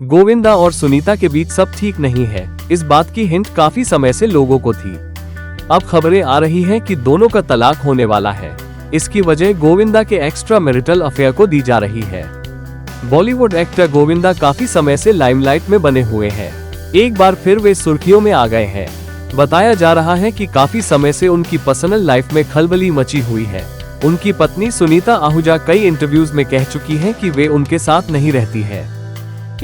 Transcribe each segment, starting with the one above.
गोविंदा और सुनीता के बीच सब ठीक नहीं है, इस बात की हिंट काफी समय से लोगों को थी। अब खबरें आ रही हैं कि दोनों का तलाक होने वाला है। इसकी वजह गोविंदा के एक्स्ट्रा मैरिटल अफेयर को दी जा रही है। बॉलीवुड एक्टर गोविंदा काफी समय से लाइमलाइट में बने हुए हैं। एक बार फिर वे सुर्खियों में आ गए हैं। बताया जा रहा है कि काफी समय से उनकी पर्सनल लाइफ में खलबली मची हुई है। उनकी पत्नी सुनीता आहूजा कई इंटरव्यूज में कह चुकी हैं कि वे उनके साथ नहीं रहती है।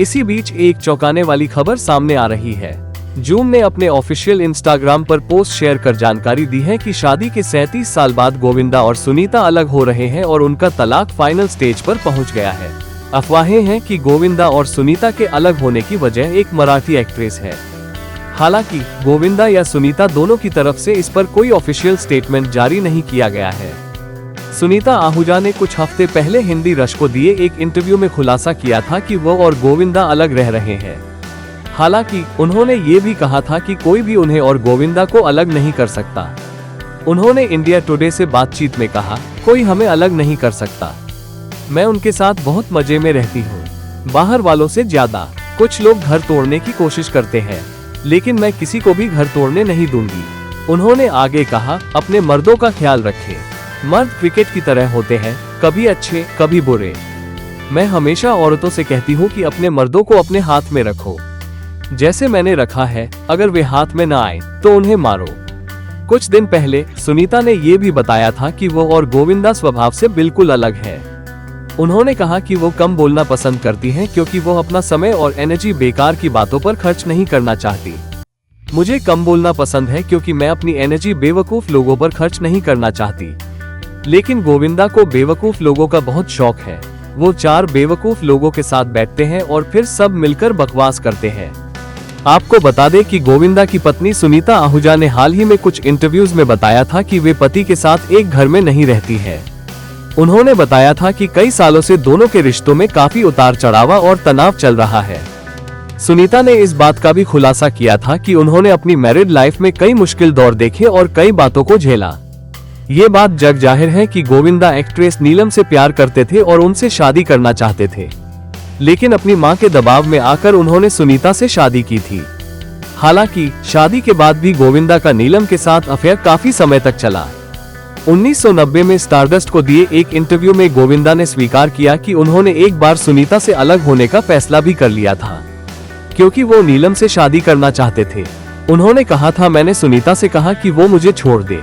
इसी बीच एक चौंकाने वाली खबर सामने आ रही है। जूम ने अपने ऑफिशियल इंस्टाग्राम पर पोस्ट शेयर कर जानकारी दी है कि शादी के 37 साल बाद गोविंदा और सुनीता अलग हो रहे हैं और उनका तलाक फाइनल स्टेज पर पहुंच गया है। अफवाहें हैं कि गोविंदा और सुनीता के अलग होने की वजह एक मराठी एक्ट्रेस है। हालांकि गोविंदा या सुनीता दोनों की तरफ से इस पर कोई ऑफिशियल स्टेटमेंट जारी नहीं किया गया है। सुनीता आहूजा ने कुछ हफ्ते पहले हिंदी रश को दिए एक इंटरव्यू में खुलासा किया था कि वो और गोविंदा अलग रह रहे हैं। हालांकि उन्होंने ये भी कहा था कि कोई भी उन्हें और गोविंदा को अलग नहीं कर सकता। उन्होंने इंडिया टुडे से बातचीत में कहा, कोई हमें अलग नहीं कर सकता। मैं उनके साथ बहुत मजे में रहती हूँ, बाहर वालों से ज्यादा। कुछ लोग घर तोड़ने की कोशिश करते हैं, लेकिन मैं किसी को भी घर तोड़ने नहीं दूंगी। उन्होंने आगे कहा, अपने मर्दों का ख्याल रखें। मर्द क्रिकेट की तरह होते हैं, कभी अच्छे कभी बुरे। मैं हमेशा औरतों से कहती हूँ कि अपने मर्दों को अपने हाथ में रखो, जैसे मैंने रखा है। अगर वे हाथ में न आए तो उन्हें मारो। कुछ दिन पहले सुनीता ने ये भी बताया था कि वो और गोविंदा स्वभाव से बिल्कुल अलग है। उन्होंने कहा कि वो कम बोलना पसंद करती हैं क्योंकि वो अपना समय और एनर्जी बेकार की बातों पर खर्च नहीं करना चाहती। मुझे कम बोलना पसंद है क्योंकि मैं अपनी एनर्जी बेवकूफ लोगों पर खर्च नहीं करना चाहती। लेकिन गोविंदा को बेवकूफ लोगों का बहुत शौक है। वो 4 बेवकूफ लोगों के साथ बैठते हैं और फिर सब मिलकर बकवास करते हैं। आपको बता दें कि गोविंदा की पत्नी सुनीता आहूजा ने हाल ही में कुछ इंटरव्यूज में बताया था कि वे पति के साथ एक घर में नहीं रहती है। उन्होंने बताया था कि कई सालों से दोनों के रिश्तों में काफी उतार चढ़ाव और तनाव चल रहा है। सुनीता ने इस बात का भी खुलासा किया था कि उन्होंने अपनी मैरिड लाइफ में कई मुश्किल दौर देखे और कई बातों को झेला। ये बात जग जाहिर है कि गोविंदा एक्ट्रेस नीलम से प्यार करते थे और उनसे शादी करना चाहते थे, लेकिन अपनी मां के दबाव में आकर उन्होंने सुनीता से शादी की थी। हालांकि शादी के बाद भी गोविंदा का नीलम के साथ अफेयर काफी समय तक चला। 1990 में स्टारडस्ट को दिए एक इंटरव्यू में गोविंदा ने स्वीकार किया कि उन्होंने एक बार सुनीता से अलग होने का फैसला भी कर लिया था, क्योंकि वो नीलम से शादी करना चाहते थे। उन्होंने कहा था, मैंने सुनीता से कहा कि वो मुझे छोड़ दे।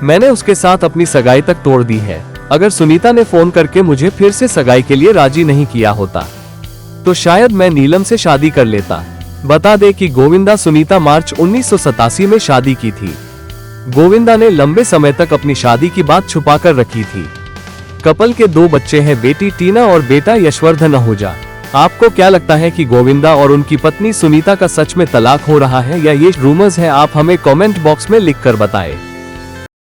मैंने उसके साथ अपनी सगाई तक तोड़ दी है। अगर सुनीता ने फोन करके मुझे फिर से सगाई के लिए राजी नहीं किया होता तो शायद मैं नीलम से शादी कर लेता। बता दे कि गोविंदा सुनीता मार्च 1987 में शादी की थी। गोविंदा ने लंबे समय तक अपनी शादी की बात छुपा कर रखी थी। कपल के 2 बच्चे हैं, बेटी टीना और बेटा यशवर्धन आहूजा। आपको क्या लगता है कि गोविंदा और उनकी पत्नी सुनीता का सच में तलाक हो रहा है या ये रूमर्स है? आप हमें कमेंट बॉक्स में लिखकर बताएं।